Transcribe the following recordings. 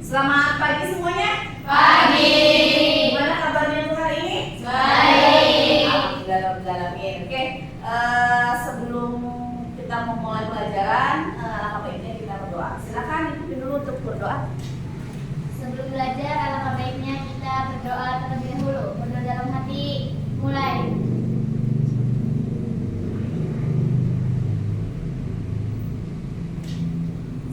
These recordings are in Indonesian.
Selamat pagi semuanya. Pagi. Gimana kabarnya untuk hari ini? Baik. Alhamdulillah. Oke, sebelum kita memulai pelajaran, alangkah baiknya kita berdoa. Silakan ikutin dulu untuk berdoa. Sebelum belajar, alangkah baiknya kita berdoa terlebih dahulu. Berdoa dalam hati. Mulai.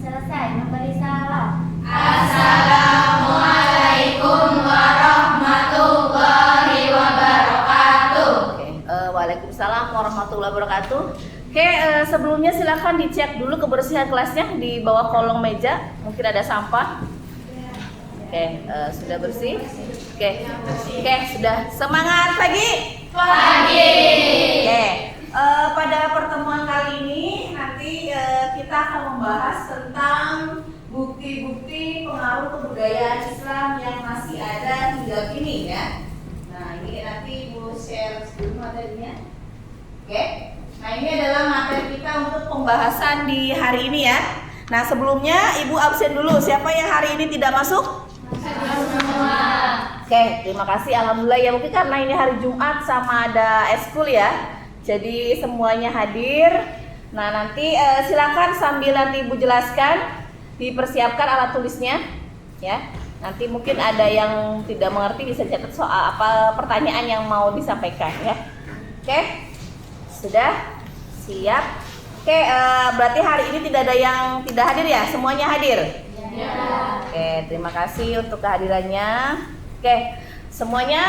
Selesai memberi salam. Assalamualaikum warahmatullahi wabarakatuh. Oke, waalaikumsalam warahmatullahi wabarakatuh. Oke, sebelumnya silakan dicek dulu kebersihan kelasnya di bawah kolong meja. Mungkin ada sampah. Oke, sudah bersih. Oke, sudah. Semangat pagi. Pagi. Oke, pada pertemuan kali ini nanti kita akan membahas tentang bukti-bukti pengaruh kebudayaan Islam yang masih ada hingga kini ya. Nah, ini nanti Ibu share dulu materinya. Oke. Nah, ini adalah materi kita untuk pembahasan di hari ini ya. Nah, sebelumnya Ibu absen dulu. Siapa yang hari ini tidak masuk? Semua. Oke, terima kasih. Alhamdulillah ya, mungkin karena ini hari Jumat sama ada eskul ya. Jadi semuanya hadir. Nah, nanti silakan sambil nanti Ibu jelaskan, dipersiapkan alat tulisnya ya. Nanti mungkin ada yang tidak mengerti bisa catat soal apa pertanyaan yang mau disampaikan ya. Oke. Sudah? Siap? Oke, berarti hari ini tidak ada yang tidak hadir ya? Semuanya hadir? Ya. Oke, terima kasih untuk kehadirannya. Oke, semuanya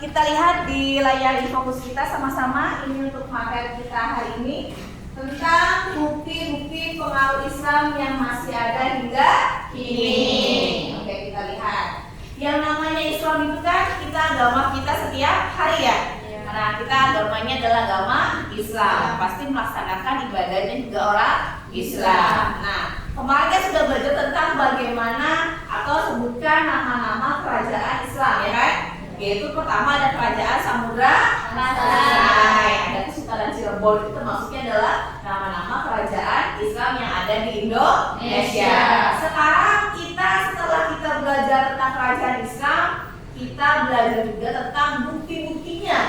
kita lihat di layar info kita sama-sama. Ini untuk materi kita hari ini tentang bukti-bukti pengaruh Islam yang masih ada hingga kini. Oke, kita lihat. Yang namanya Islam itu kan kita agama kita setiap hari ya. Nah, kita agamanya adalah agama Islam. Pasti melaksanakan ibadahnya juga orang Islam. Nah, kemarin kita sudah belajar tentang bagaimana atau sebutkan nama-nama kerajaan Islam ya kan? Yaitu pertama ada kerajaan Samudra Selatan, ada Kesultanan Cirebon, itu termasuknya adalah nama-nama kerajaan Islam yang ada di Indonesia. Sekarang kita setelah kita belajar tentang kerajaan Islam, kita belajar juga tentang bukti-buktinya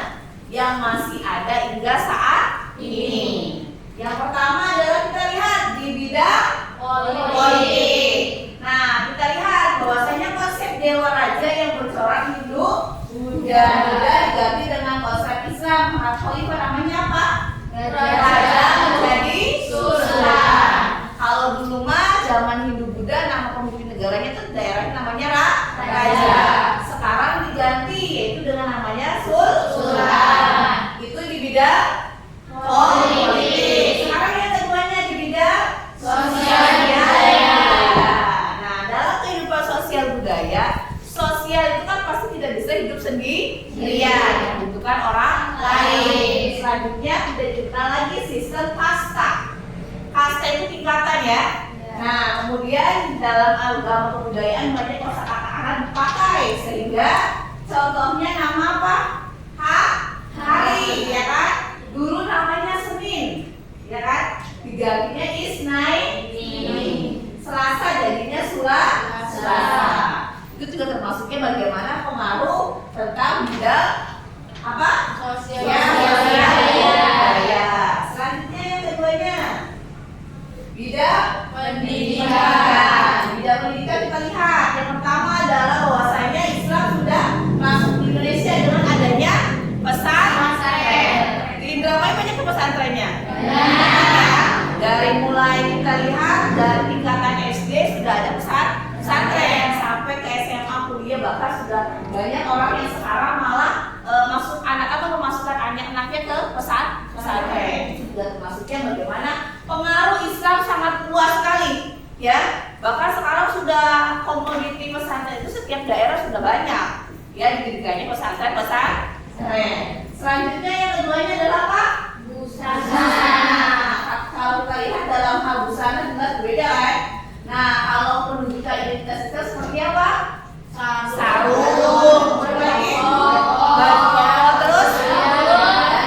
yang masih ada hingga saat ini. Yang pertama adalah kita lihat di bidang politik. Nah, kita lihat bahwasanya konsep dewa raja yang bercorak Hindu Buddha diganti dengan konsep Islam. Khalifah namanya apa? Raja menjadi sultan. Kalau dulu mah zaman Hindu Buddha nama pemimpin negaranya itu daerahnya namanya raja. Sekarang diganti yaitu dengan namanya sultan. Itu di bidang politik. Sekarang yang keduanya di bidang sosial budaya. Nah, dalam kehidupan sosial budaya, sosial itu kan pasti tidak bisa hidup sendirian, membutuhkan orang lain. Selanjutnya tidak dikenal lagi sistem kasta. Kasta itu tingkatan ya. Nah, kemudian dalam agama kebudayaan banyak kosakata akan dipakai sehingga contohnya nama apa? Hari, ya kan? Dulu namanya Senin, ya kan? Digantinya Isnin. Selasa jadinya Selasa. Itu juga termasuknya bagaimana pengaruh tentang bidang apa? Sosial budaya. Selanjutnya yang keduanya bidang pendidikan. Bidang pendidikan kita lihat yang pertama adalah bahwasanya Islam sudah masuk di Indonesia dengan adanya pesantren. Di Indramayu banyak pesantrennya. Dari mulai kita lihat dari tingkatan SD sudah ada pesantren sampai ke SMA kuliah bahkan sudah banyak orang yang sekarang malah masuk anak atau memasukkan anak-anaknya ke pesantren. Itu juga termasuknya bagaimana pengaruh Islam sangat luas sekali ya. Bahkan sekarang sudah komoditi pesantren itu setiap daerah sudah banyak ya didirikannya pesantren. Selanjutnya yang keduanya adalah apa? Busana. Kalau kita lihat dalam hal busana jelas berbeda kan. Nah, kalau penunjukan identitas itu seperti apa? Sarung, terus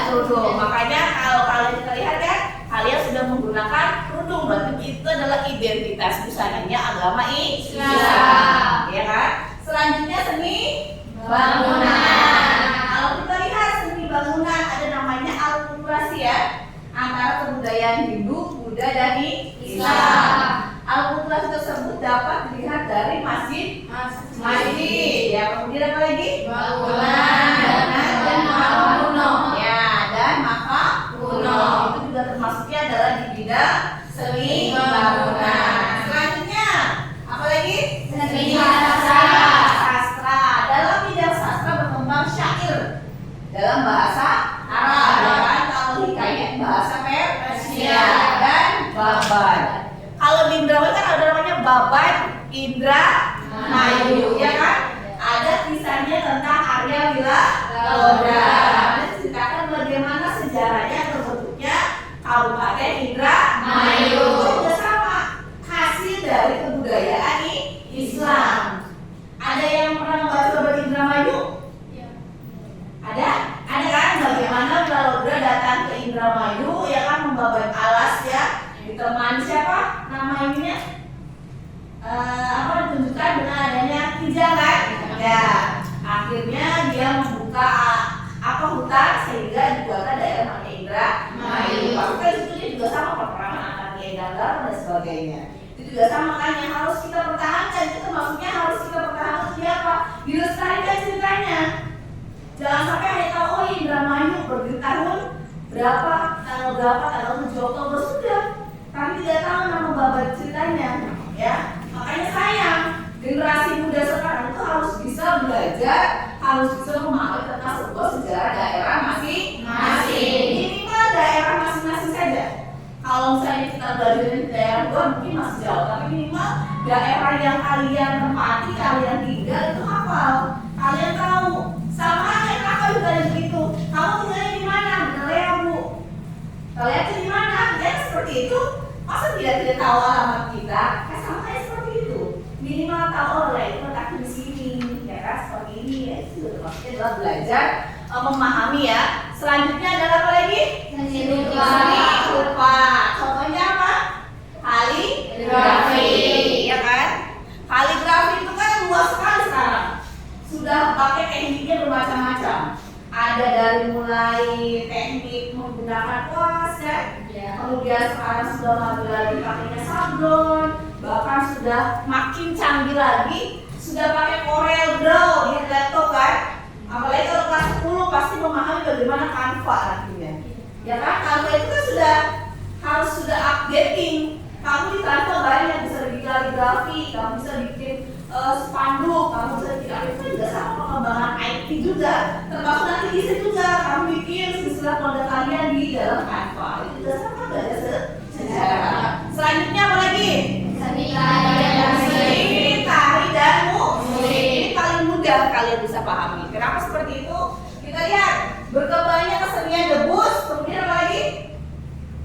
kerudung. Makanya kalau kalian kita lihat kan, kalian sudah menggunakan kerudung, berarti itu adalah identitas busananya agama Islam. Islam. Ya kan? Selanjutnya seni Bangunan. Kalau kita lihat seni bangunan ada namanya akulturasi ya, antara kebudayaan Hindu, Buddha dan Islam. Akulturasi tersebut dapat dilihat dari masjid, ya, kemudian apa lagi? Bangunan dan makam kuno. Ya, dan makam Kuno. Itu juga termasuknya adalah di bidang seni bangunan. Selanjutnya apa lagi? Seni sastra. Sastra. Dalam bidang sastra berkembang syair dalam bahasa Arab, ya kan? Kalau hikayat bahasa Persia dan babat. Kalau di Indramayu kan ada namanya babat Indramayu, ya kan? Ada kisahnya tentang Arya Wilagoda. Ceritakan bagaimana sejarahnya terbentuknya Kabupaten Indramayu. Itu juga sama, hasil dari kebudayaan Islam. Ada yang pernah membaca babat Indramayu? Ada kan? Bagaimana Wilagoda datang ke Indramayu, ya kan, membabat alas ya, ditemani siapa? Nama ininya? Ditunjukkan dengan adanya Kijang kan? Ya, akhirnya dia membuka hutan sehingga dibuatkan daerah namanya Indramayu. Pasti itu dia juga sama peperangan antar Kiai Ganggar dan sebagainya. Itu juga sama kan yang harus kita pertahankan. Itu maksudnya harus kita pertahankan siapa? Dilestarikan ceritanya. Jangan sampai hanya tahu oh Indramayu berdiri tahun berapa, tanggal 7 Oktober sudah, tapi tidak tahu nama babat ceritanya, ya. Makanya sayang, generasi muda sekarang itu harus bisa belajar, harus bisa memahami tentang sebuah sejarah daerah masing-masing. Minimal daerah masing-masing saja. Kalau misalnya kita belajar di daerah luar mungkin masih jauh, tapi minimal daerah yang kalian tempati, kalian tinggal itu hafal, kalian tahu. Sama aja kakak juga ada begitu. Kamu tinggalnya di mana? Bener ya Bu? Kalian tuh di mana? Ya seperti itu. Masa tidak tahu alamat kita? Sama kayak seperti itu. Minimal tahu lah itu letaknya di sini, ya kan? Seperti ini ya. Itu maksudnya adalah belajar memahami ya. Selanjutnya adalah apa lagi? Seni rupa. Contohnya apa? Kaligrafi, ya kan? Kaligrafi itu kan luas sekali sekarang. Sudah pakai tekniknya bermacam-macam. Ada dari mulai teknik menggunakan kuas ya, kemudian sekarang sudah maju lagi pakainya sablon, bahkan sudah makin canggih lagi, sudah pakai Corel Draw ya, laptop kan. Apalagi kalau kelas 10 pasti memahami bagaimana Canva nantinya. Ya kan, Canva itu kan sudah updating. Kamu di Canva banyak bisa bikin kaligrafi, kamu bisa bikin spanduk, kamu bisa bikin itu juga sama pengembangan IT juga, termasuk nanti bisa juga kamu bikin silsilah produk kalian di dalam Canva. Itu juga sama belajar sejarah. Selanjutnya apa lagi? Seni Tari dan musik. Ini paling mudah kalian bisa pahami. Kenapa seperti itu? Kita lihat berkembangnya kesenian debus, kemudian apa lagi?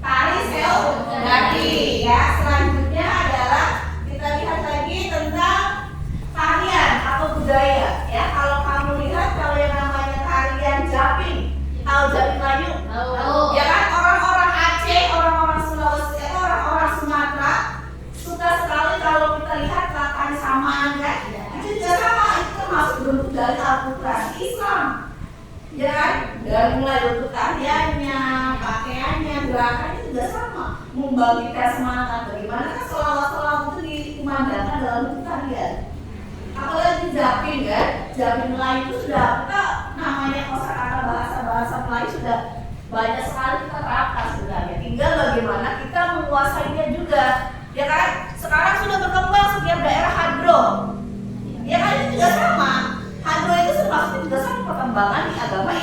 Tari seogati. Ya, selanjutnya adalah kita lihat lagi tentang tarian atau budaya. Ya, kalau kamu lihat kalau yang namanya tarian Japing, tahu Japing Melayu? Ya kan, orang-orang Aceh, orang-orang Sulawesi, orang-orang Sumatera suka sekali kalau kita lihat tari samaan kan? Itu juga sama, itu termasuk bentuk dari akulturasi Islam. Ya kan, dari mulai bentuk tariannya, pakaiannya, gerakannya juga sama, membangkitkan semangat. Bagaimana kan selawat-selawat itu dikumandangkan dalam bentuk tarian. Apalagi Japing kan, Japing Melayu itu sudah kita namanya kosakata bahasa Melayu sudah banyak sekali kita terapkan sebenarnya. Tinggal bagaimana kita menguasainya juga. Ya kan, sekarang sudah berkembang setiap daerah hadro. Ya kan, itu juga sama. Hadro itu termasuk juga sama perkembangan di agama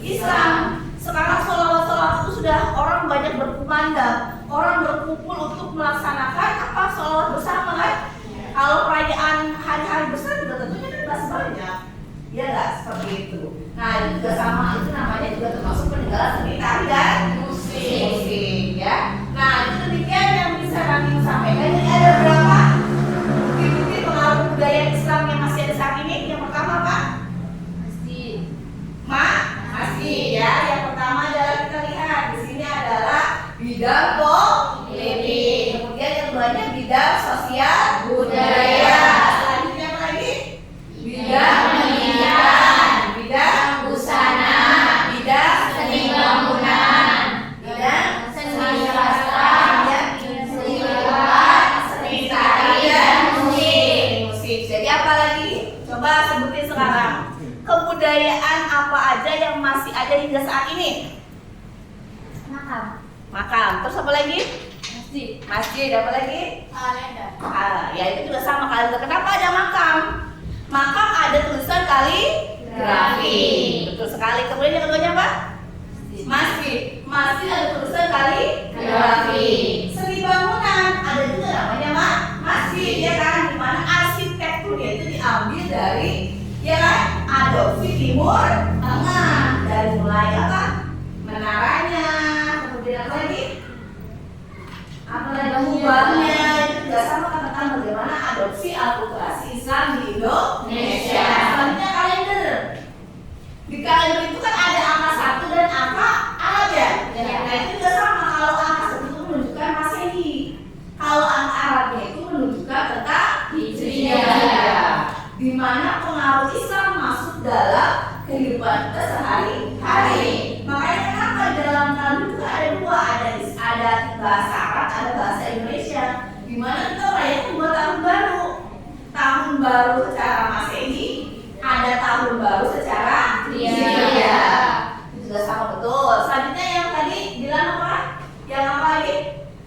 Islam. Sekarang sholawat-sholawat itu sudah orang banyak berkumandang, orang berkumpul untuk melaksanakan apa sholawat bersama kan. Kalau perayaan hari-hari besar juga tentunya kan masih banyak, ya nggak seperti itu. Nah itu juga sama, itu namanya juga termasuk peninggalan seni tari dan musik, ya. Nah itu demikian yang bisa kami sampaikan. Jadi ada berapa bukti-bukti pengaruh budaya Islam yang masih ada saat ini? Yang pertama apa? Masih, ya. Yang pertama adalah kita lihat di sini adalah bidang politik, kemudian yang keduanya bidang sosial budaya, Jadi apa lagi? Coba sebutin sekarang. Kebudayaan apa aja yang masih ada hingga saat ini? Makam. Makam. Terus apa lagi? Masjid. Masjid. Apa lagi? Kalender. Ya itu juga sama kalender. Kenapa ada makam? Makam ada tulisan kaligrafi. Betul sekali. Kemudian yang keduanya apa? Masjid. Masjid ada tulisan kaligrafi. Seni bangunan ada juga namanya masjid, ya kan? Dimana arsitekturnya itu diambil dari, ya kan? Adopsi Timur Tengah. Dari mulai apa? Menaranya, kemudian apa lagi? Kubahnya itu juga sama tentang bagaimana adopsi akulturasi Islam di Indonesia. Selanjutnya kalender. Di kalender itu kan ada angka 1 dan angka Arab ya. Nah itu juga sama. Kalau angka 1 itu menunjukkan Masehi. Kalau angka Arabnya itu menunjukkan tentang Hijriah. Di mana pengaruh Islam masuk dalam kehidupan kita sehari-hari. Makanya kenapa di dalam kalender itu ada dua, ada bahasa Arab, ada bahasa Indonesia. Di mana kita merayakan dua tahun baru. Tahun baru secara Masehi, ada tahun baru secara Hijriah. Itu juga sama betul. Selanjutnya yang tadi bilang apa? Yang apa lagi?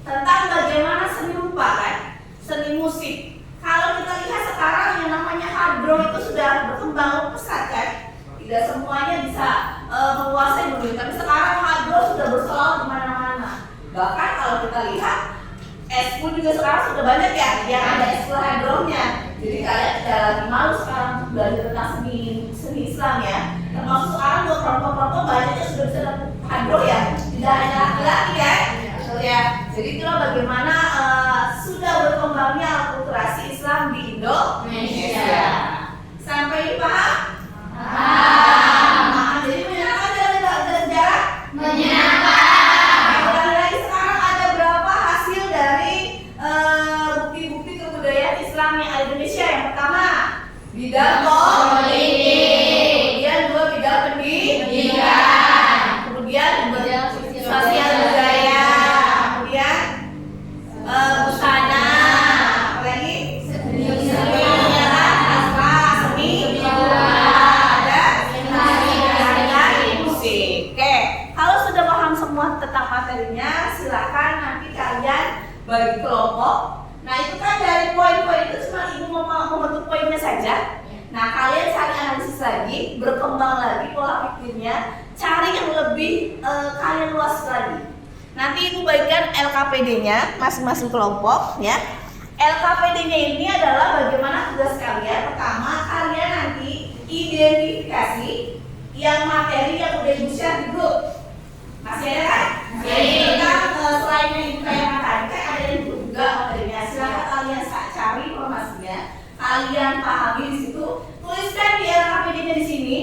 Tentang bagaimana seni rupa kan? Seni musik. Kalau kita lihat sekarang yang namanya hardro itu sudah berkembang pesat kan? Tidak semuanya bisa menguasai dunia, tapi sekarang hardro sudah bersolok di mana-mana. Bahkan kalau kita lihat eskul juga sekarang sudah banyak ya yang ada eskul hardronya. Jadi kalian tidak lagi malu sekarang untuk belajar tentang seni Islam ya. Termasuk sekarang buat perempuan-perempuan banyaknya sudah bisa dapat hardro ya. Tidak hanya laki-laki ya. Betul ya. Jadi itulah bagaimana sudah berkembangnya akulturasi Islam di Indonesia. Sampai dipaham? Jadi menyenangkan dalam sejarah? Menyenangkan. Ulangi lagi, sekarang ada berapa hasil dari bukti-bukti kebudayaan Islam yang ada di Indonesia? Yang pertama, bidang politik. Kemudian dua, bidang pendidikan. Kemudian sosial budaya. Kemudian busana. Apa lagi? Seni. Tentang materinya, silakan nanti kalian bagi kelompok. Nah itu kan dari poin-poin itu cuma ibu membentuk poinnya saja. Nah kalian cari analisis lagi, berkembang lagi pola pikirnya, cari yang lebih kalian luas lagi. Nanti ibu bagikan LKPD-nya masing-masing kelompok ya. LKPD-nya ini adalah bagaimana tugas kalian. Pertama, kalian nanti identifikasi yang materi yang udah di-share di grup. Masih ada kan? Jadi selain yang ibu kayak tadi kan ada yang juga materinya. Silakan kalian cari informasinya, kalian pahami di situ. Tuliskan di LKPD-nya di sini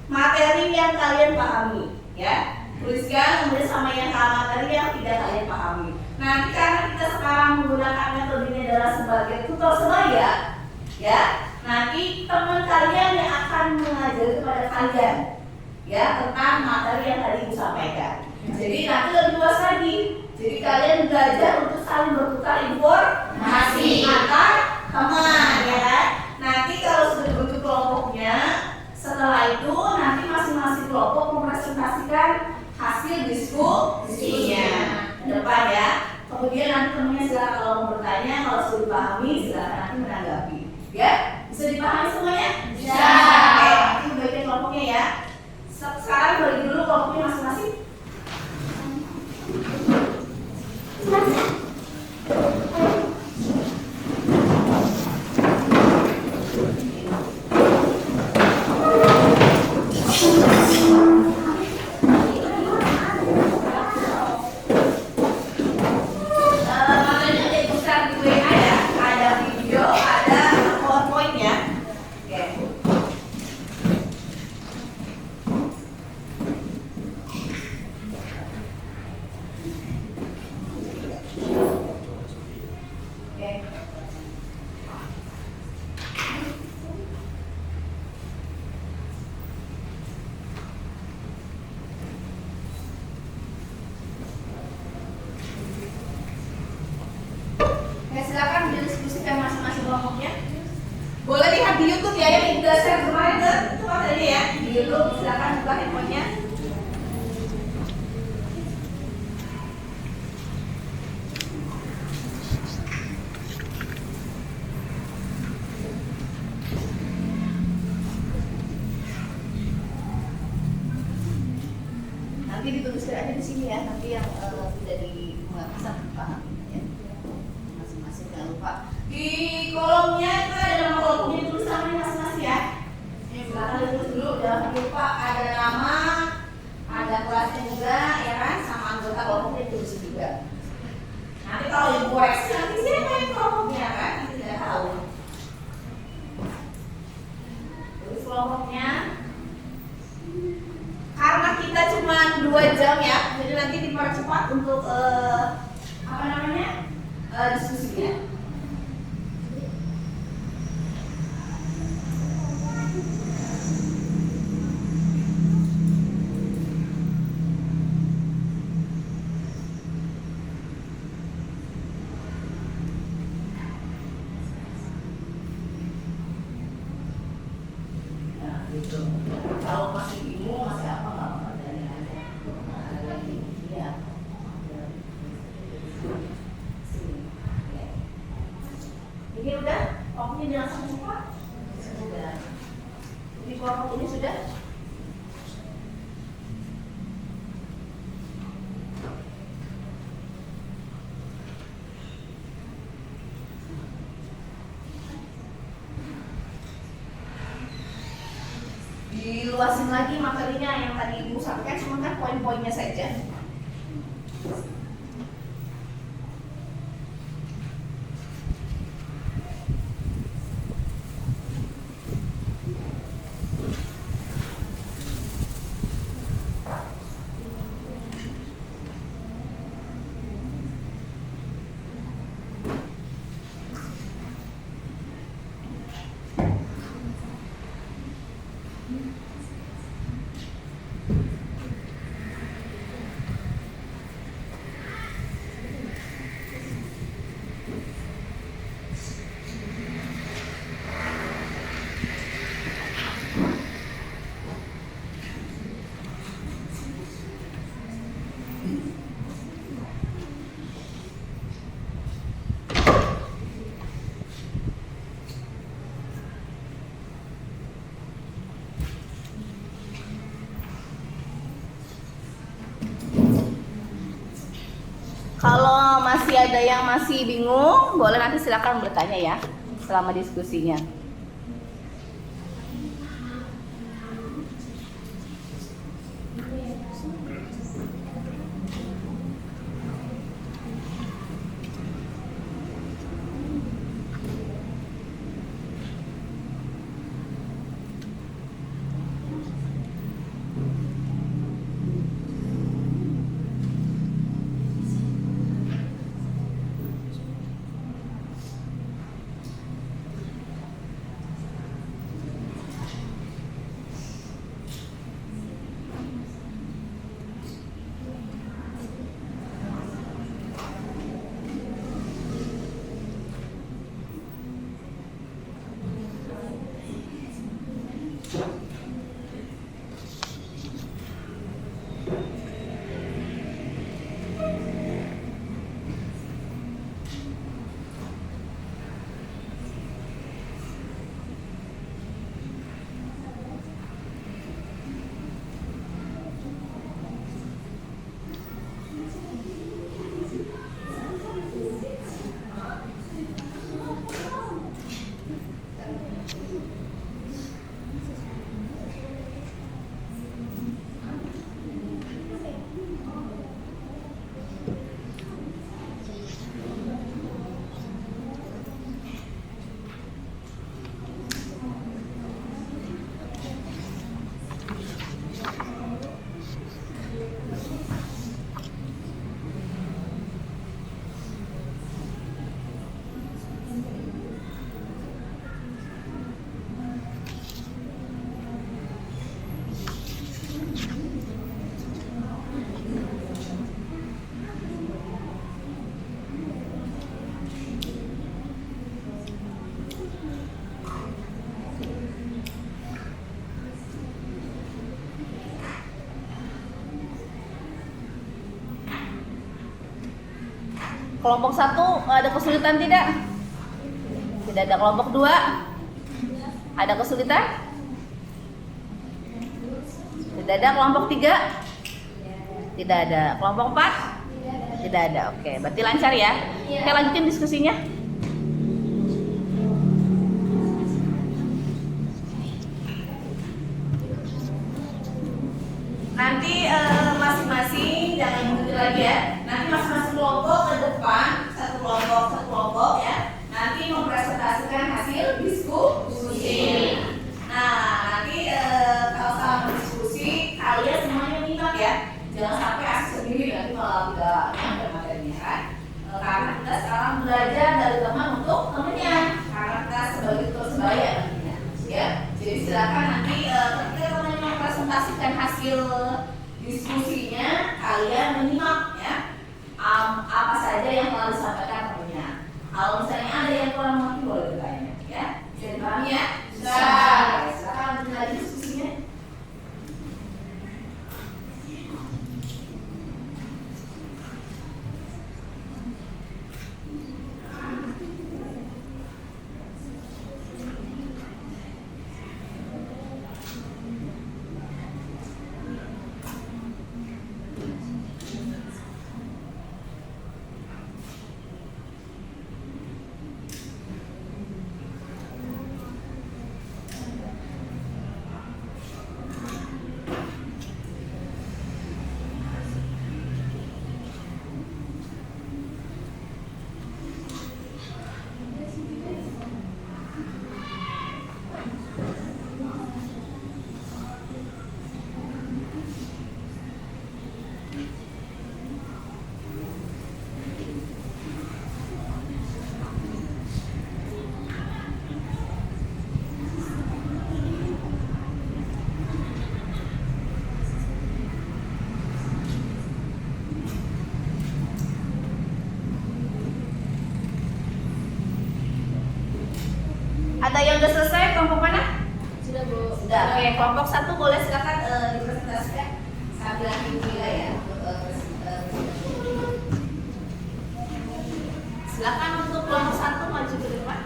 materi yang kalian pahami, ya. Tuliskan kemudian sama yang materi yang tidak kalian pahami. Nanti karena kita sekarang menggunakan metode ini adalah sebagai tutor sebaya, ya. Nanti teman kalian yang akan mengajari kepada kalian, ya, tentang materi yang tadi ibu sampaikan. Jadi nanti lebih luas lagi. Jadi kalian belajar untuk saling bertukar informasi antar teman, ya kan? Nanti kalau sudah dibentuk kelompoknya, setelah itu nanti masing-masing kelompok mempresentasikan hasil diskusinya ke depan ya. Kemudian nanti temennya silakan kalau mau bertanya, kalau sudah dipahami silakan nanti menanggapi. Ya, bisa dipahami semuanya? Bisa. Oke, nanti bagian kelompoknya ya. Sekarang bagi dulu kelompoknya masing-masing. di YouTube ya, yang udah share kemarin ke coba tadi ya di YouTube. Silakan buka handphonenya. Nanti dituliskan aja di sini ya, nanti yang tidak bisa paham ya. Masing-masing jangan lupa. Di kolomnya itu ada nama kolomnya, tulis namanya masing-masing ya. Ini belakang ditulis dulu, jangan lupa ada nama, ada kelasnya juga ya kan, sama anggota kelompoknya ditulis juga. Nanti kalau ibu koreksi nanti siapa yang kelompoknya kan, nanti tidak tahu. Tulis kelompoknya. Karena kita cuma 2 jam ya, jadi nanti dipercepat untuk apa namanya diskusinya. Nah, gitu. Kalau masih bingung, masih apa nggak apa dari aja. Ada lagi, ya. Ini udah, pokoknya jangan langsung lupa. Sudah. Di kelompok ini sudah. Diluasin lagi materinya yang tadi ibu sampaikan, cuma kan poin-poinnya saja. Kalau masih ada yang masih bingung, boleh nanti silakan bertanya ya selama diskusinya. Kelompok 1 ada kesulitan tidak? Tidak ada. Kelompok 2 ada kesulitan? Tidak ada. Kelompok 3 tidak ada. Kelompok 4 tidak ada. Oke, berarti lancar ya. Oke, lanjutin diskusinya. Nanti masing-masing jangan mundur lagi ya. Nanti masing-masing kelompok ke depan, satu kelompok ya. Nanti mempresentasikan hasil diskusi. Nah, nanti kalau sama diskusi kalian semuanya menyimak ya. Jangan sampai asik sendiri nanti malah tidak nyampe materinya kan. Karena kita sekarang belajar dari teman untuk temennya. Karena kita sebagai ketua sebaya nantinya ya. Jadi silakan nanti ketika teman mempresentasikan hasil diskusinya, kalian menyimak ya. Apa saja yang telah disampaikan temannya. Kalau misalnya ada yang kurang mengerti boleh bertanya ya. Bisa dipahami ya? Bisa. Silakan lanjut lagi diskusinya. Ada yang udah selesai kelompok mana? Sudah, Bu. Sudah. Oke, kelompok 1 boleh silakan dipresentasikan sambil nilai ya. Silakan untuk kelompok 1 maju ke depan.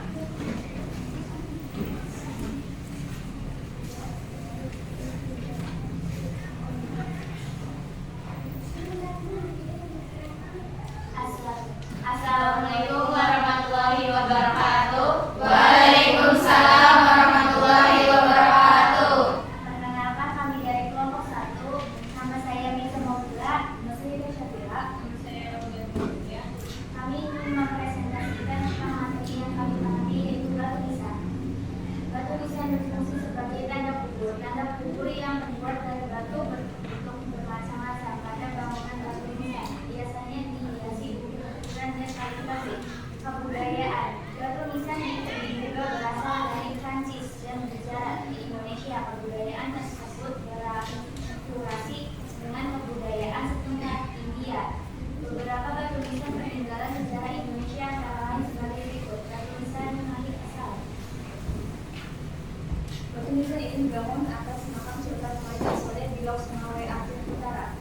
Assalamualaikum warahmatullahi wabarakatuh. Waalaikumsalam warahmatullahi wabarakatuh. Perkenalkan, kami dari kelompok 1. Nama saya Misa Maudila. Kami ingin mempresentasikan tentang materi yang kami pahami, yaitu batu nisan. Batu nisan berfungsi sebagai tanda kubur yang terbuat dari batu berbentuk bermacam-macam pada bangunan batu nisan. Biasanya dihiasi ukuran dan kaligrasi kebudayaan. Batu nisan juga berasal dari Prancis dan bersejarah di Indonesia. Kebudayaan tersebut berakulturasi dengan kebudayaan setengah India. Beberapa batu nisan peninggalan sejarah Indonesia antara lain sebagai berikut. Batu nisan Malik Asal. Batu nisan itu dibangun atas makam Sultan Malik As-Soleh di Lok Sumawwe, Aceh Utara.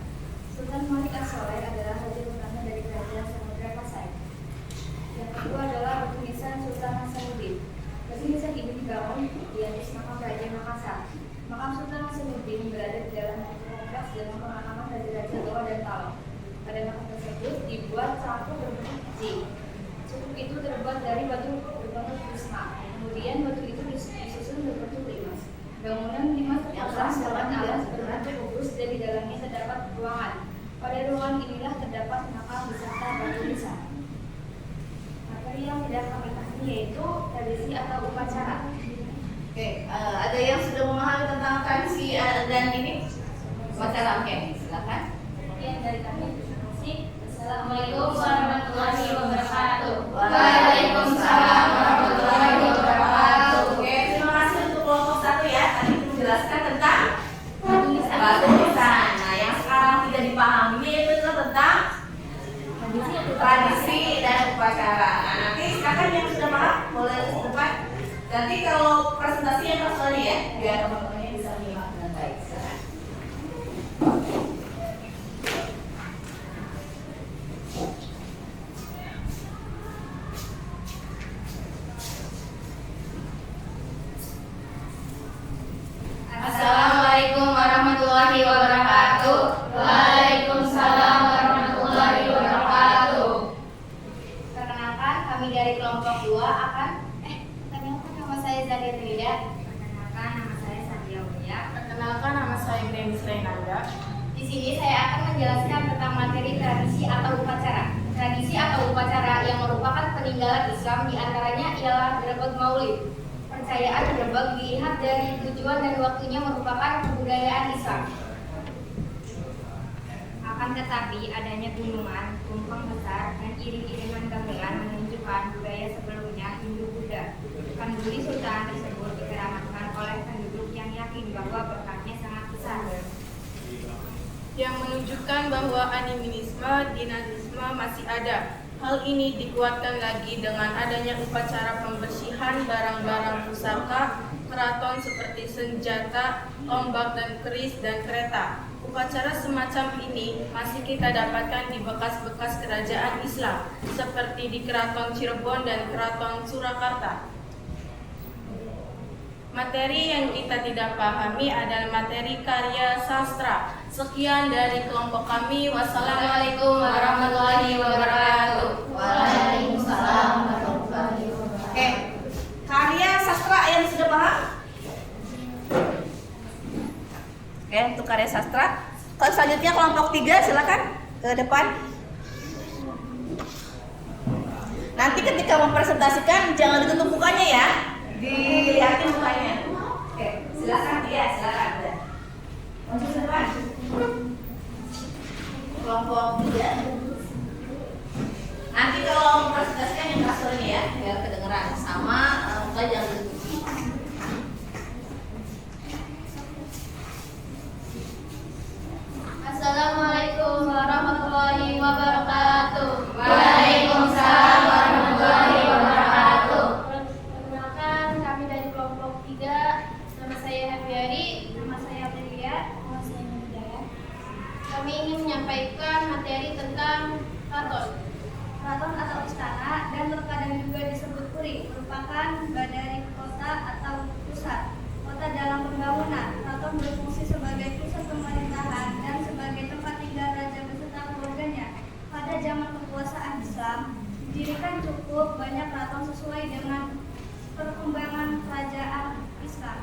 Sultan Malik As-Soleh adalah raja pertama dari kerajaan Samudra Pasai. Yang kedua adalah batu nisan Sultan Hasanuddin. Batu nisan ini dibangun di atas makam Raja Makassar. Makam Sultan Hasanuddin berada di dalam kompleks dengan pemakaman raja-raja Goa dan Talo. Pada makam tersebut dibuat saku berbentuk J. Cukup itu terbuat dari batu berbentuk prisma. Kemudian batu itu disusun berbentuk limas. Bangunan limas terpasang dengan alas berbentuk kubus dan di dalamnya terdapat ruangan. Pada ruangan inilah terdapat makam beserta batu nisan. Materi yang tidak kami pahami yaitu tradisi atau upacara. Oke, ada yang sudah memahami tentang tradisi dan ini? Upacara, oke, silakan. Sekian dari kami. Terima kasih. Assalamualaikum warahmatullahi wabarakatuh. Waalaikumsalam warahmatullahi wabarakatuh. Oke, terima kasih untuk kelompok 1 ya. Tadi menjelaskan tentang batu nisan. Nah, yang sekarang tidak dipahami yaitu tentang tradisi dan upacara. Nah, nanti silakan yang sudah paham boleh ke depan. Nanti kalau presentasinya personal ya, biar teman-temannya bisa menyimak dengan baik. Silakan. Perkenalkan, nama saya Granny Srenanda. Di sini saya akan menjelaskan tentang materi tradisi atau upacara. Tradisi atau upacara yang merupakan peninggalan Islam diantaranya ialah Grebeg Maulid. Percayaan Grebeg dilihat dari tujuan dan waktunya merupakan kebudayaan Islam. Akan tetapi adanya gunungan, tumpeng besar, dan iring-iringan gamelan menunjukkan budaya sebelumnya Hindu-Buddha. Kenduri sultan tersebut dikeramatkan oleh penduduk yang yakin bahwa berkahnya sangat besar. Yang menunjukkan bahwa animisme, dinamisme masih ada. Hal ini dikuatkan lagi dengan adanya upacara pembersihan barang-barang pusaka keraton seperti senjata, tombak dan keris dan kereta. Upacara semacam ini masih kita dapatkan di bekas-bekas kerajaan Islam seperti di Keraton Cirebon dan Keraton Surakarta. Materi yang kita tidak pahami adalah materi karya sastra. Sekian dari kelompok kami. Wassalamualaikum warahmatullahi wabarakatuh. Waalaikumsalam warahmatullahi wabarakatuh. Oke, karya sastra yang sudah paham? Oke, untuk karya sastra. Kalau selanjutnya kelompok 3, silakan ke depan. Nanti ketika mempresentasikan jangan ditutup mukanya ya, dilihatin mukanya. Oke, silakan dia, silakan. Maju ke depan. Kelompok 3. Nanti kalau mempresentasikan yang kasurnya ya, biar kedengeran. Sama muka jangan ditutup. Assalamualaikum warahmatullahi wabarakatuh. Waalaikumsalam warahmatullahi wabarakatuh. Perkenalkan, kami dari kelompok 3. Nama saya Hafiari, nama saya Amelia, nama saya Nurjaya. Kami ingin menyampaikan materi tentang keraton. Keraton atau istana dan terkadang juga disebut puri merupakan badan kota atau pusat kota dalam pembangunan. Keraton berfungsi sebagai pusat pemerintahan dan sebagai tempat tinggal raja beserta keluarganya. Pada zaman kekuasaan Islam, didirikan cukup banyak keraton sesuai dengan perkembangan kerajaan Islam.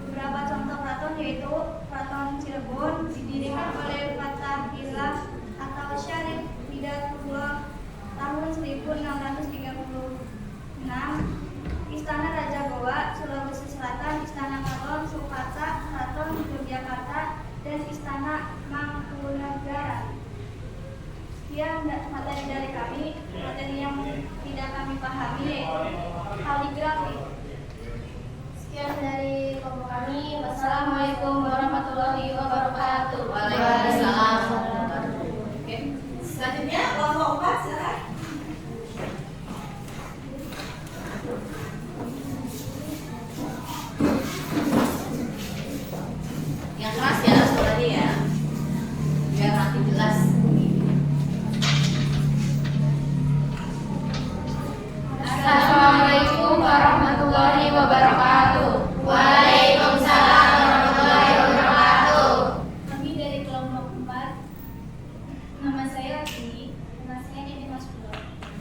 Beberapa contoh keraton yaitu Keraton Cirebon didirikan oleh Fathahillah atau Syarif Hidayatullah tahun 1636. Istana Raja Goa, Sulawesi Selatan, Istana Keraton Sukarta, Keraton Yogyakarta, dan Istana Mangkunegara. Sekian materi dari kami. Materi yang tidak kami pahami yaitu kaligrafi. Sekian dari kelompok kami. Wassalamualaikum warahmatullahi wabarakatuh. Waalaikumsalam. Oke, selanjutnya kelompok 4, silakan. Yang keras ya suaranya ya, biar nanti jelas. Assalamualaikum warahmatullahi wabarakatuh. Waalaikumsalam warahmatullahi wabarakatuh. Kami dari kelompok 4. Nama saya Ati. Nama saya Dede Masbula.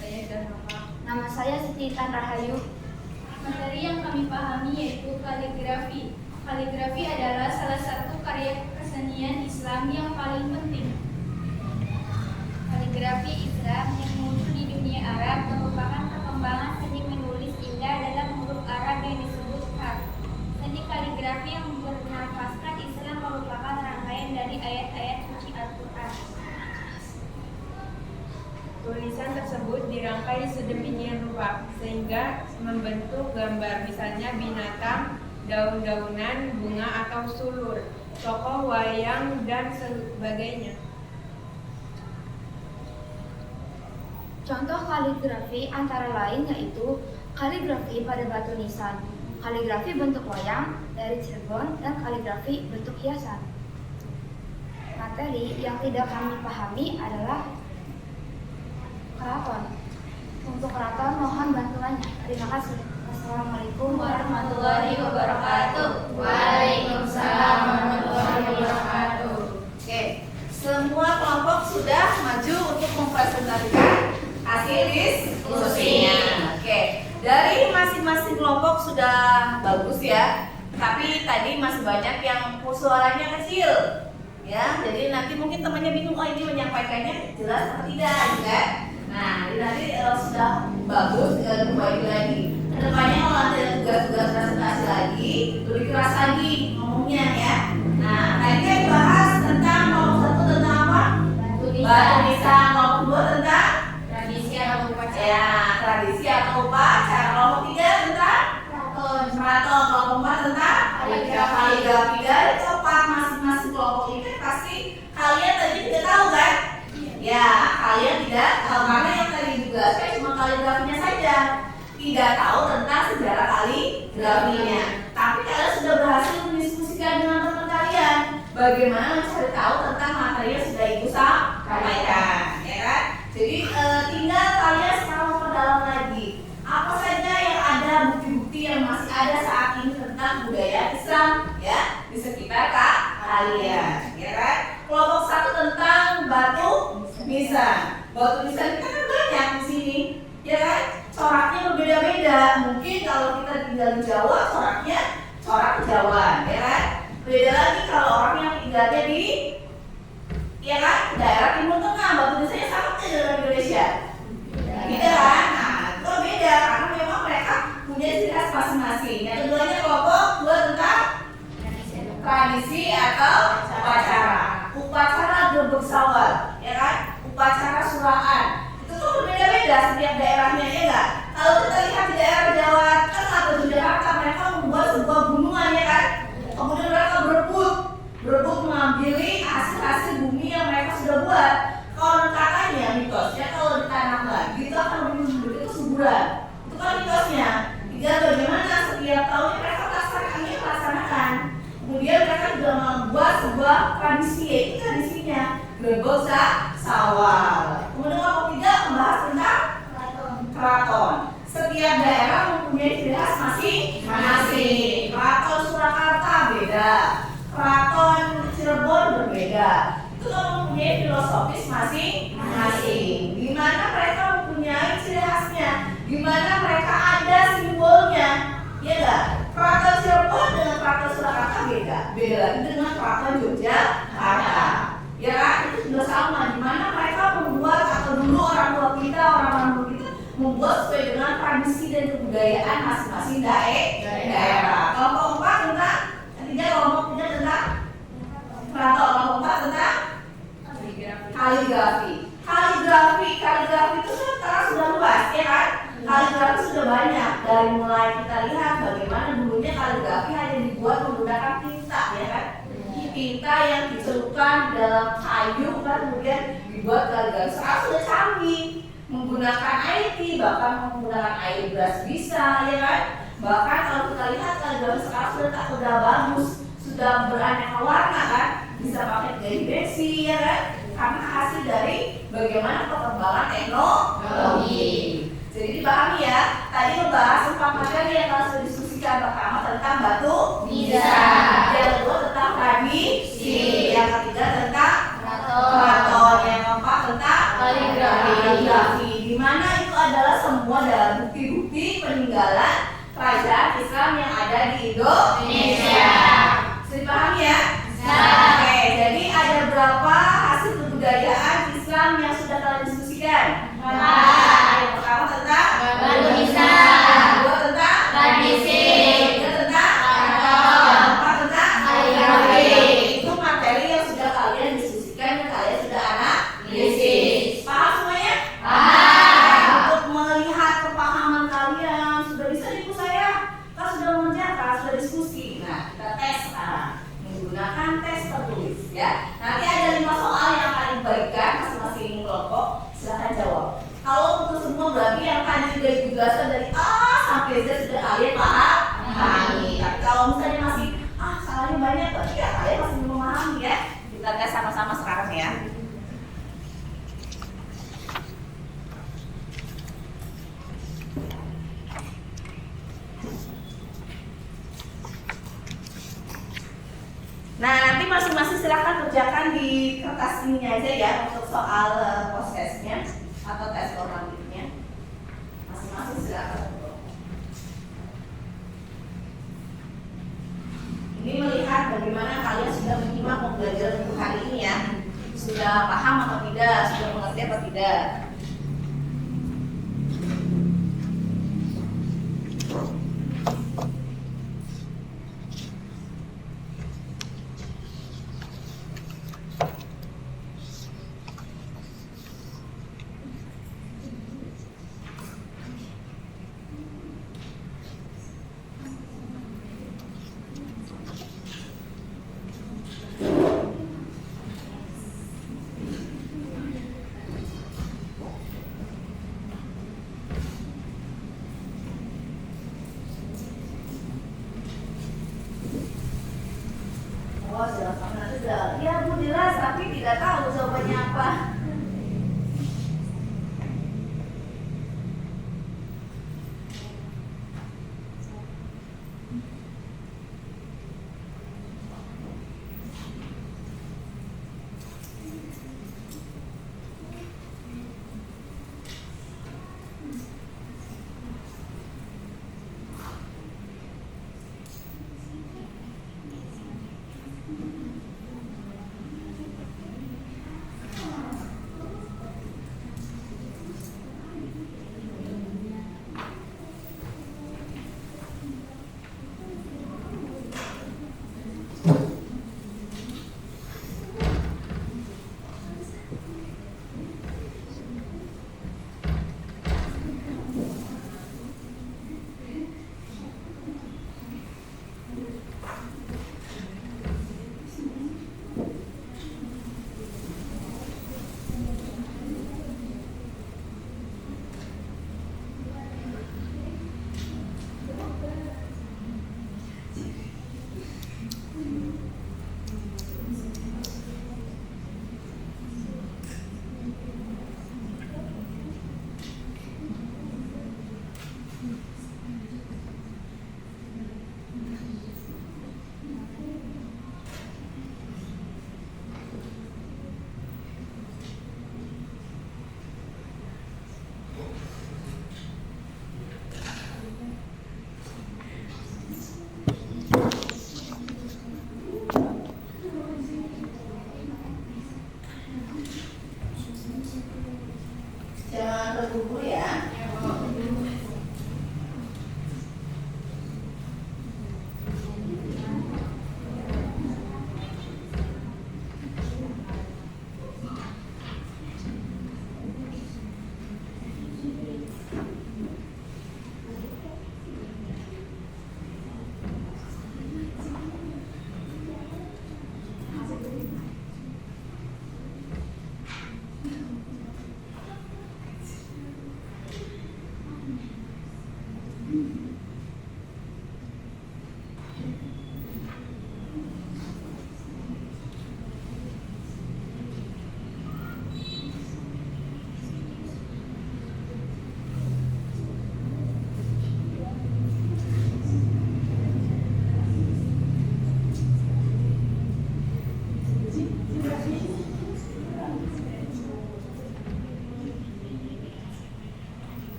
Saya Danova. Nama saya Siti Tan Rahayu. Materi yang kami pahami yaitu kaligrafi. Kaligrafi adalah salah satu karya kesenian Islam yang paling penting. Kaligrafi Islam yang muncul di dunia Arab merupakan perkembangan seni menulis indah dalam huruf Arab yang disebut khat. Seni kaligrafi yang bernafaskan Islam merupakan rangkaian dari ayat-ayat suci Al-Quran. Tulisan tersebut dirangkai sedemikian rupa sehingga membentuk gambar, misalnya binatang, daun-daunan, bunga atau sulur, tokoh wayang dan sebagainya. Contoh kaligrafi antara lain yaitu kaligrafi pada batu nisan, kaligrafi bentuk wayang dari Cirebon, dan kaligrafi bentuk hiasan. Materi yang tidak kami pahami adalah keraton. Untuk keraton mohon bantuannya. Terima kasih. Wassalamualaikum warahmatullahi wabarakatuh. Waalaikumsalam warahmatullahi wabarakatuh. Oke, semua kelompok sudah maju untuk mempresentasikan hasil diskusinya. Oke, dari masing-masing kelompok sudah bagus ya. Tapi tadi masih banyak yang suaranya kecil, ya. Jadi nanti mungkin temannya bingung, oh ini menyampaikannya jelas atau tidak, ya. Nah, nanti sudah bagus, kembali lagi. Kedepannya kalau nanti ada tugas-tugas presentasi lagi, lebih keras lagi ngomongnya, ya. Nah, tadi kita bahas tentang kelompok 1 tentang apa? Batu nisan. Kelompok 2 tentang Tradisi atau upacara. ya tradisi atau upacara. Kelompok 3 tentang keraton. Kelompok 4 tentang kaligrafi. Dari keempat masing-masing kelompok ini pasti kalian tadi tidak tahu kan? Ya, kalian tidak tahu karena yang tadi juga saya cuma kaligrafinya saja, tidak tahu tentang sejarah kaligrafinya. Tapi kalian sudah berhasil mendiskusikan dengan teman kalian bagaimana mencari tahu tentang materi yang sudah ibu sampaikan, ya kan? Jadi tinggal kalian sekarang memperdalam lagi apa saja yang ada, bukti-bukti yang masih ada saat ini tentang budaya Islam, ya, di sekitar kalian, ya kan? Kelompok 1 tentang batu nisan. Batu nisan kita kan banyak di sini, ya kan? Coraknya berbeda-beda. Mungkin kalau kita tinggal di Jawa, coraknya corak Jawa, ya kan? Beda lagi kalau orang yang tinggalnya di, ya kan, daerah Timur Tengah, batu nisannya sama tidak dengan Indonesia? Beda kan? Nah, itu beda karena memang mereka punya ciri khas masing-masing. Yang keduanya kelompok 2 tentang tradisi atau upacara. Upacara gerbek sawal, ya kan? Upacara suraan. Itu tuh berbeda-beda setiap daerahnya, ya enggak? Kalau kita lihat di daerah Jawa Tengah atau di Jakarta, mereka membuat sebuah gunungan, ya kan? Kemudian mereka berebut mengambil hasil-hasil bumi yang mereka sudah buat. Kalau katanya mitosnya kalau ditanam lagi itu akan lebih kesuburan. Itu kan mitosnya. Tinggal bagaimana setiap tahun mereka melaksanakan. Kemudian mereka juga membuat sebuah tradisi, yaitu tradisinya gerbek sawal. Kemudian kelompok 3 membahas tentang keraton. Setiap daerah mempunyai ciri khas masing-masing. Keraton Surakarta beda, keraton Cirebon berbeda. Itu mempunyai filosofis masing-masing. Di mana mereka mempunyai ciri khasnya, di mana mereka ada simbolnya, ya enggak? Keraton Cirebon dengan keraton Surakarta beda lagi dengan keraton Yogyakarta, ya kan? Itu sudah sama, di mana mereka membuat atau dulu orang tua kita membuat sesuai dengan tradisi dan kebudayaan masing-masing daerah. Kelompok 4 tentang kelompok 3 tentang keraton, kelompok 4 tentang kaligrafi. Kaligrafi itu sekarang sudah luas, ya kan? Kaligrafi sudah banyak. Dari mulai kita lihat bagaimana dulunya kaligrafi hanya dibuat menggunakan tinta, ya kan? Tinta yang dicelupkan dalam kayu, kan kemudian dibuat kaligrafi. Sekarang sudah canggih, menggunakan IT, bahkan menggunakan air beras bisa, ya kan? Bahkan kalau kita lihat kaligrafi sekarang sudah bagus, sudah beraneka warna, kan? Bisa pakai gaya besi, ya kan? Karena hasil dari bagaimana perkembangan teknologi. Jadi dipahami ya, tadi membahas 4 materi yang harus didiskusikan. Pertama tentang batu nisan, yang kedua tentang tradisi, yang ketiga tentang keraton, yang keempat tentang kaligrafi. Di mana itu adalah semua dalam bukti-bukti peninggalan kerajaan Islam yang ada di Indonesia. Bisa dipahami ya? Oke, jadi ada berapa hasil kebudayaan Islam yang sudah kalian diskusikan? Yang pertama tentang batu nisan, yang kedua tentang tradisi, yang ketiga tentang keraton, yang keempat tentang kaligrafi. Itu materi yang sudah kalian diskusikan dan kalian sudah analisis. Paham semuanya? Paham. Untuk melihat kepahaman kalian sudah bisa ibu saya, kita sudah mengerjakan, sudah diskusi. Nah, kita tes sekarang menggunakan tes tertulis, ya. Nanti ada 5 soal yang akan dibagikan masing-masing kelompok. Silahkan jawab. Kalau untuk semua berarti yang tadi sudah dijelaskan dari A sampai Z sudah kalian pahami. Tapi kalau misalnya masih salahnya banyak, berarti ya kalian masih belum memahami, ya. Kita tes sama-sama sekarang, ya. Nah, nanti masing-masing silakan kerjakan di kertas ini aja ya untuk soal prosesnya atau tes normatifnya. Masing-masing silakan. bagaimana kalian sudah menyimak pembelajaran untuk hari ini ya? Sudah paham atau tidak? Sudah mengerti atau tidak? Oh, sudah. Ya, Bu jelas, tapi tidak tahu jawabannya apa.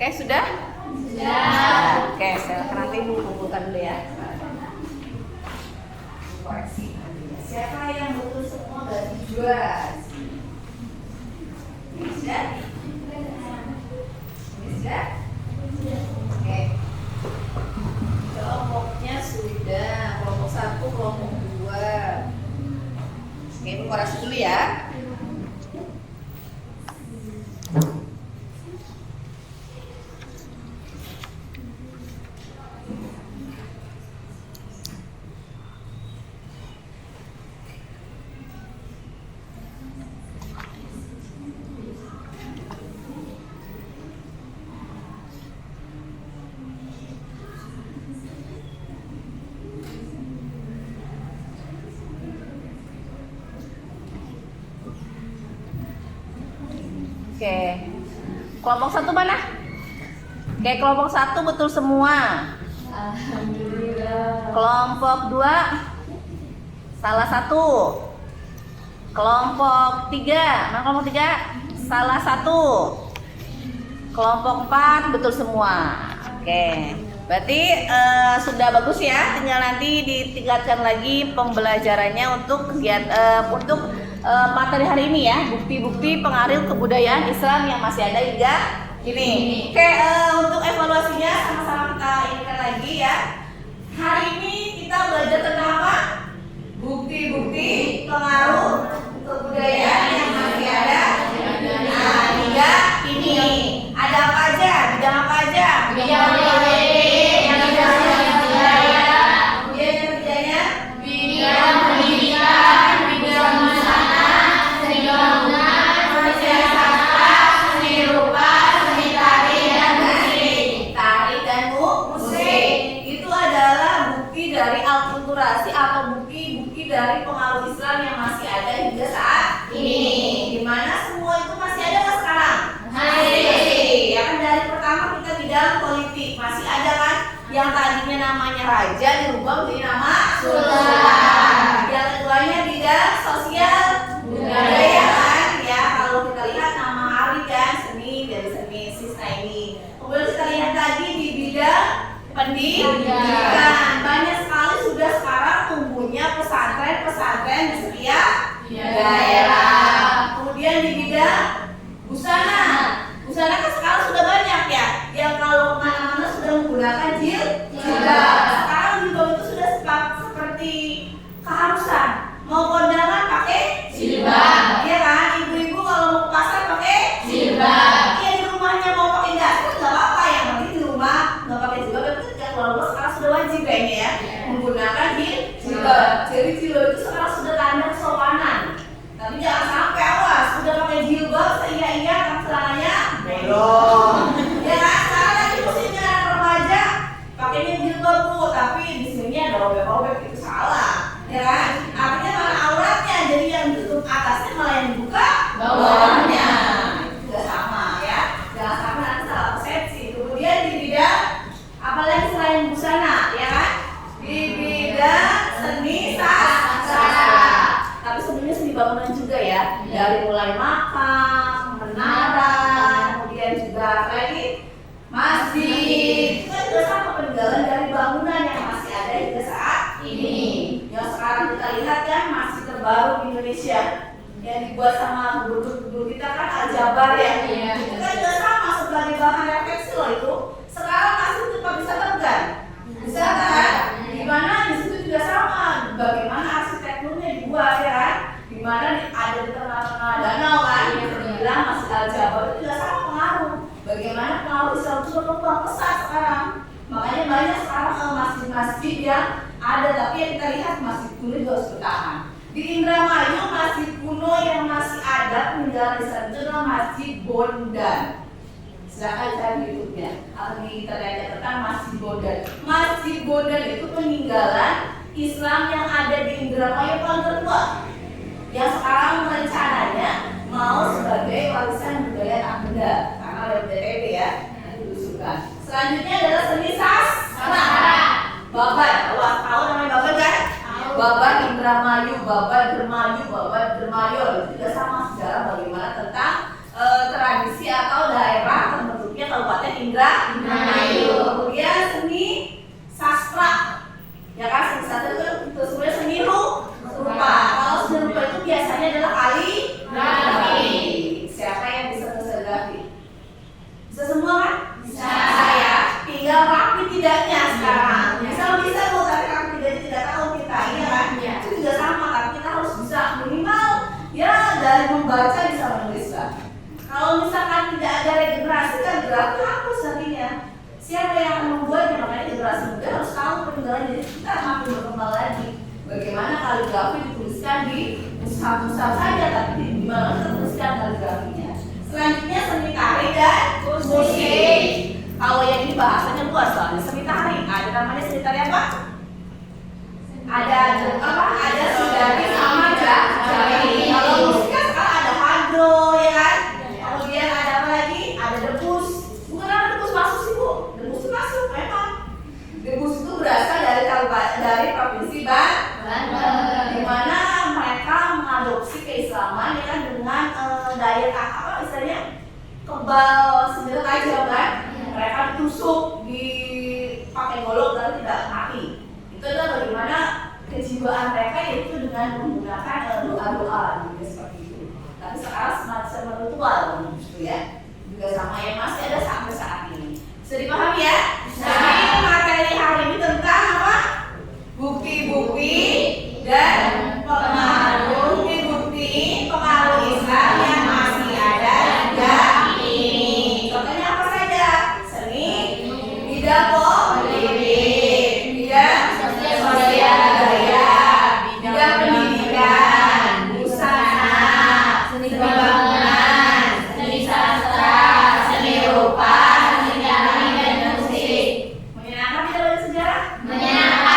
Oke, sudah? Sudah. Oke, silahkan nanti Ibu kumpulkan dulu ya. Koreksi. Siapa yang betul semua berarti juara? Sudah? Sudah? Oke. Kelompoknya sudah. Kelompok 1, kelompok 2. Oke, Ibu koreksi dulu ya. Oke, kelompok 1 mana? Oke, kelompok 1 betul semua. Alhamdulillah. Kelompok 2 salah 1. Kelompok 3, mana kelompok 3? Salah 1. Kelompok 4 betul semua. Oke, berarti sudah bagus ya. Tinggal nanti ditingkatkan lagi pembelajarannya untuk kegiatan materi hari ini ya, bukti-bukti pengaruh kebudayaan Islam yang masih ada hingga ini. Oke, untuk evaluasinya sama-sama kita ingatkan lagi ya. Hari ini kita belajar tentang apa? Bukti-bukti pengaruh kebudayaan yang masih ada. Nah, hingga ini ada apa aja? Bidang apa aja? Bidang politik, yang bidang budaya, kemudian yang kerjanya bidang pendidikan, bidang busana, seni bangunan, seni sastra, seni rupa, seni tari dan musik. Tari dan musik itu adalah bukti dari alkulturasi atau bukti-bukti dari pengaruh Islam yang masih ada hingga saat ini. Dimana semua itu masih ada nggak sekarang? Masih. Ya kan, dari pertama kita bidang politik masih ada kan? Yang tadinya namanya raja dirubah menjadi nama sultan. Yang keduanya bidang sosial budaya kan? Ya, kalau kita lihat nama hari kan seni, dari seni sisna ini. Kemudian kita lihat lagi di bidang pendidikan. Banyak sekali sudah sekarang tumbuhnya pesantren-pesantren di setiap daerah. Kemudian di bidang busana. Busana kan sekarang sudah banyak ya, yang kalau kemana-mana sudah menggunakan jilbab. Sekarang jilbab itu sudah seperti keharusan. Mau kondangan pakai jilbab, ya kan? Ibu-ibu kalau mau ke pasar pakai jilbab. Iya, di rumahnya mau pakai daster nggak apa-apa, yang penting di rumah nggak pakai jilbab. Tapi ketika keluar sekarang sudah wajib kayaknya ya, menggunakan jilbab. Jadi jilbab itu sekarang sudah tanda kesopanan. Tapi jangan sampai awas sudah pakai jilbab sehingga kan celananya belok. Ya kan, sekarang lagi musimnya anak remaja pakainya jilbab Bu, tapi di sini ada robek-robek, itu salah. Ya kan? Artinya mana auratnya, jadi yang ditutup atasnya malah yang dibuka bawahnya. Itu juga sama ya. Jangan sampai nanti salah persepsi. Kemudian di bidang apalagi selain busana, ya kan? Di bidang seni sastra. Tapi sebenarnya seni bangunan juga ya, dari mulai makam, menara, kemudian juga apa lagi? Masjid. Itu kan juga sama peninggalan dari bangunan yang masih ada hingga saat ini. Yang sekarang kita lihat kan masih terbaru di Indonesia, yang dibuat sama guru-guru kita kan Al-Jabar ya. Itu kan juga sama sebagai bahan refleksi loh itu. Sekarang masih tetap bisa tegang. Bisa kan? Dimana di situ juga sama bagaimana arsitekturnya dibuat ya kan? Dimana ada di tengah-tengah danau kan, yang terbilang masih Al-Jabar itu juga sama pengaruh. Bagaimana pengaruh Islam itu berkembang pesat sekarang. Makanya banyak sekarang masjid-masjid yang ada, tapi yang kita lihat masjid kuno juga harus bertahan. Di Indramayu masjid kuno yang masih ada peninggalan Islam itu adalah Masjid Bondan. Silakan cari di YouTube-nya atau di internet tentang Masjid Bondan. Masjid Bondan itu peninggalan Islam yang ada di Indramayu paling tertua, yang sekarang rencananya mau sebagai warisan budaya anak muda karena ada BTP ya, diusulkan. Selanjutnya adalah seni sastra. Babat, tahu namanya Babat kan? Babat Indramayu, Babat Dermayu, Babat Dermayon. Itu juga sama sejarah bagaimana tentang tradisi atau daerah terbentuknya Kabupaten Indramayu. Kemudian seni sastra, ya kan, seni sastra itu sebenarnya seni rupa. Kalau seni rupa itu biasanya adalah kaligrafi. Siapa yang bisa kaligrafi? Bisa semua kan? Bisa. Saya tinggal rapi tidaknya sekarang. Bisa buat rapi tidaknya tidak tahu kita, iya kan? Itu juga sama, tapi kita harus bisa minimal ya dari membaca bisa menulis lah. Kalau misalkan tidak ada regenerasi, kaligrafi hapus nantinya. Siapa yang akan membuatnya? Makanya generasi muda harus tahu peninggalan, jadi kita makin berkembang lagi. Bagaimana kaligrafi dituliskan di mushaf saja, tapi di mana tertuliskan kaligrafinya. Selanjutnya seni tari dan musik. Kalau yang ini bahasanya luas soalnya. Seni tari, ada namanya seni tari apa? Ada apa? Ada sudari sama jari. Kalau musik kan sekarang ada hado, ya kan? Kemudian ada apa lagi? Ada debus. Bukan apa debus masuk sih bu? Debus itu masuk memang. Debus itu berasal dari provinsi Banten, di mana mereka mengadopsi keislaman ya kan, dengan daya apa istilahnya kebal senjata tajam kan. Mereka ditusuk, dipakai golok lalu tidak mati. Itu adalah bagaimana kejiwaan mereka, yaitu dengan menggunakan doa-doa gitu, seperti itu. Tapi sekarang semacam ritual gitu ya, juga sama yang masih ada sampai saat ini. Bisa dipahami ya? Jadi materi hari ini tentang apa? Bukti-bukti dan pengaruh, bukti-bukti pengaruh Islam yang masih ada hingga ini. Contohnya apa saja? Seni, bidang politik, bidang sosial budaya, bidang pendidikan, busana, seni bangunan, seni sastra, seni rupa, seni tari dan musik. Menyenangkan tidak belajar sejarah? Menyenangkan.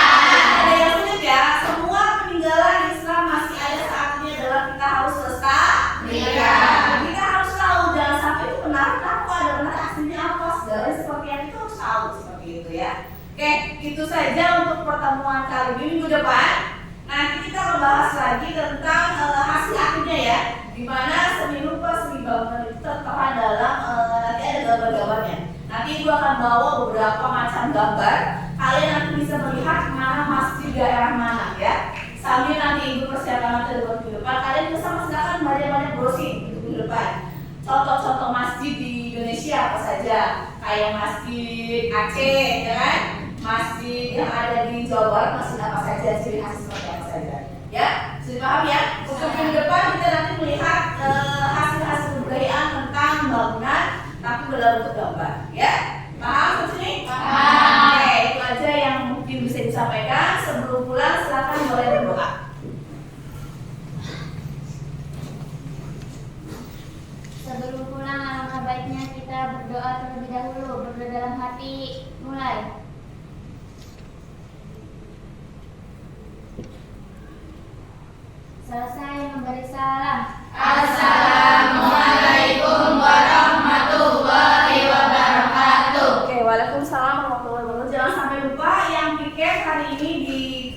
Ada yang sulit ya. Semua peninggalan Islam masih ada saatnya adalah kita harus lestarikan. Kita harus tahu, jangan sampai itu benar apa, ada benar aslinya apa, segala seperti yang itu harus tahu seperti itu ya. Oke, itu saja untuk pertemuan kali ini. Minggu depan nanti kita membahas lagi tentang hasil akhirnya ya, di mana seni rupa, seni bangunan itu tertera dalam nanti ada gambar-gambarnya. Nanti ibu akan bawa beberapa macam gambar. Kalian nanti bisa melihat mana masjid daerah mana ya. Sambil nanti ibu persiapkan materi buat minggu depan, kalian bisa silakan banyak-banyak browsing untuk minggu depan. Contoh-contoh masjid di Indonesia apa saja? Kayak masjid Aceh, ya kan? Masjid yang ada di Jawa Barat, masjid apa saja, ciri khas seperti apa saja. Ya, sudah paham ya? Untuk minggu depan kita nanti melihat hasil-hasil kebudayaan tentang bangunan, tapi dalam bentuk gambar. Ya, paham maksudnya? Paham. Oke, itu aja yang mungkin bisa disampaikan. Sebelum pulang, silakan boleh berdoa. Sebelum pulang, alangkah baiknya kita berdoa terlebih dahulu. Berdoa dalam hati. Mulai. Selesai memberi salam. Assalamualaikum warahmatullahi wabarakatuh. Oke, waalaikumsalam warahmatullahi wabarakatuh. Jangan sampai lupa yang piket hari ini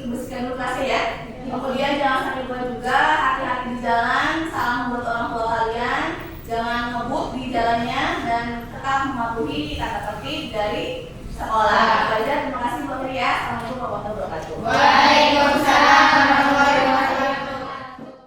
dibersihkan dulu kelasnya ya. Kemudian jangan sampai lupa juga hati-hati di jalan, salam buat orang tua kalian, jangan ngebut di jalannya dan tetap mematuhi tata tertib dari sekolah. Belajar, terima kasih Bu Heri ya. Assalamualaikum warahmatullahi wabarakatuh. Waalaikumsalam.